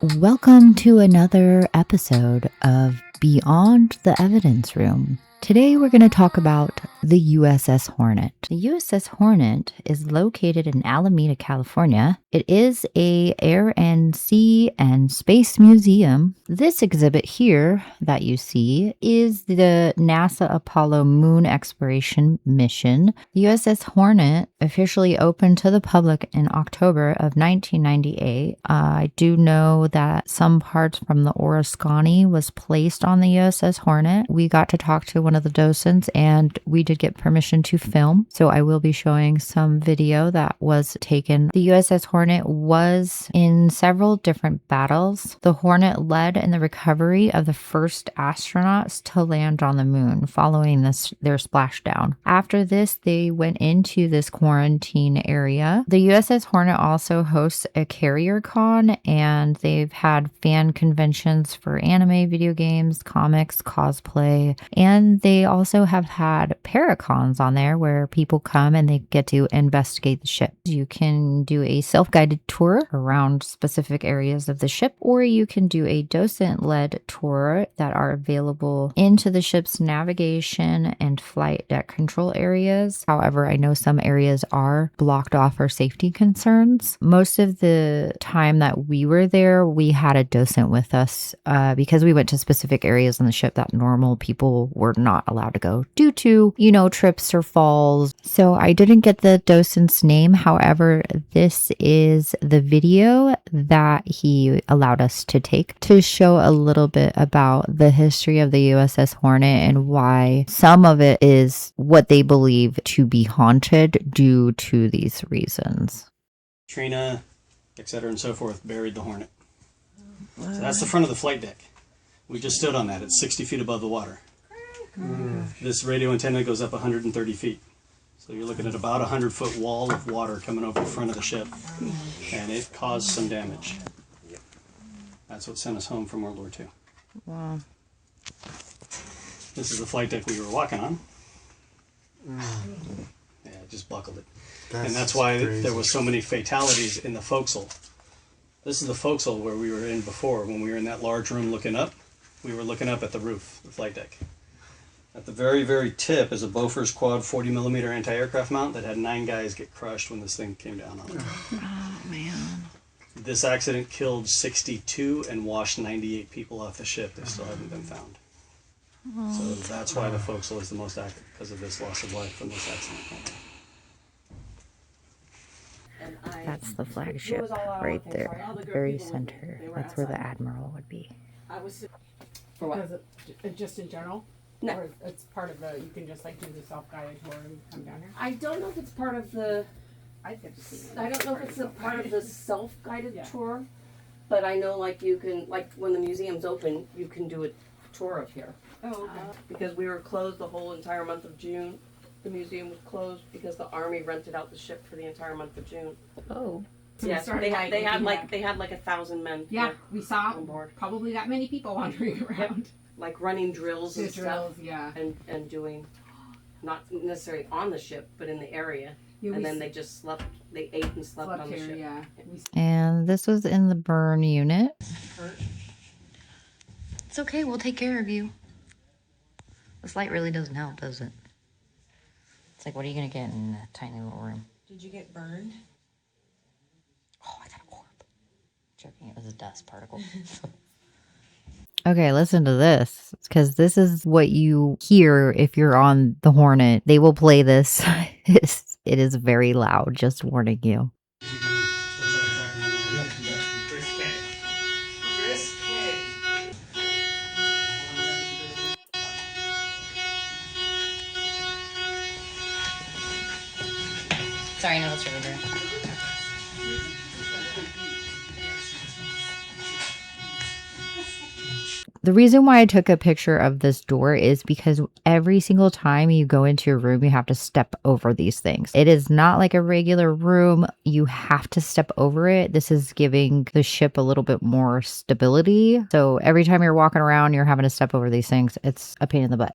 Welcome to another episode of Beyond the Evidence Room. Today we're going to talk about the USS Hornet. The USS Hornet is located in Alameda, California. It is a air and sea and space museum. This exhibit here that you see is the NASA Apollo moon exploration mission. The USS Hornet officially opened to the public in October of 1998. I do know that some parts from the Oriskany was placed on the USS Hornet. We got to talk to one of the docents and we did get permission to film. So I will be showing some video that was taken. The USS Hornet was in several different battles. The Hornet led in the recovery of the first astronauts to land on the moon following their splashdown. After this, they went into this quarantine area. The USS Hornet also hosts a carrier con, and they've had fan conventions for anime, video games, comics, cosplay, and they also have had paracons on there where people come and they get to investigate the ship. You can do a self-guided tour around specific areas of the ship, or you can do a docent-led tour that are available into the ship's navigation and flight deck control areas. However, I know some areas are blocked off for safety concerns. Most of the time that we were there, we had a docent with us because we went to specific areas on the ship that normal people were not allowed to go due to, trips or falls. So I didn't get the docent's name. However, this is the video that he allowed us to take to show a little bit about the history of the USS Hornet and why some of it is what they believe to be haunted due to these reasons. Trina, etc. and so forth buried the Hornet. So that's the front of the flight deck. We just stood on that. It's 60 feet above the water. This radio antenna goes up 130 feet. So you're looking at about a 100-foot wall of water coming over the front of the ship. And it caused some damage. That's what sent us home from World War II. Wow. This is the flight deck we were walking on. Yeah, it just buckled it. And that's why there was so many fatalities in the forecastle. This is the forecastle where we were in before. When we were in that large room looking up, we were looking up at the roof, the flight deck. At the very, very tip is a Bofors quad 40mm anti-aircraft mount that had 9 guys get crushed when this thing came down on it. Oh, man. This accident killed 62 and washed 98 people off the ship. They still haven't been found. So that's why the forecastle is the most active, because of this loss of life from this accident. That's the flagship right there, very center. That's where the admiral would be. For what? Just in general? No. Or it's part of the, you can just like do the self-guided tour and come down here? I don't know if it's part of the. I'd get to see it. I don't know if it's a part of the self-guided Yeah. tour, but I know like you can, like when the museum's open, you can do a tour of here. Oh, okay. Because we were closed the whole entire month of June. The museum was closed because the Army rented out the ship for the entire month of June. Oh. So Yes, started, they had yeah. like 1,000 men. Yeah, here we saw on board. probably that many people wandering around. Like running drills The and drills, stuff, yeah. and doing, not necessarily on the ship, but in the area. Yeah, And then they just slept. They ate and slept on the here, ship. yeah. And this was in the burn unit. It's okay, we'll take care of you. This light really doesn't help, does it? It's like, what are you gonna get in that tiny little room? Did you get burned? Oh, I got a orb. Joking, it was a dust particle. Okay, listen to this, because this is what you hear if you're on the Hornet. They will play this. It is very loud, just warning you. Sorry, no, that's really great. The reason why I took a picture of this door is because every single time you go into your room, you have to step over these things. It is not like a regular room. You have to step over it. This is giving the ship a little bit more stability. So every time you're walking around, you're having to step over these things. It's a pain in the butt.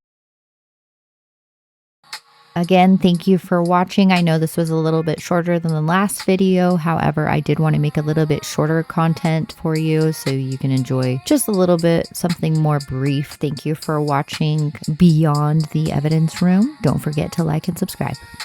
Again, thank you for watching. I know this was a little bit shorter than the last video. However, I did want to make a little bit shorter content for you so you can enjoy just a little bit, something more brief. Thank you for watching Beyond the Evidence Room. Don't forget to like and subscribe.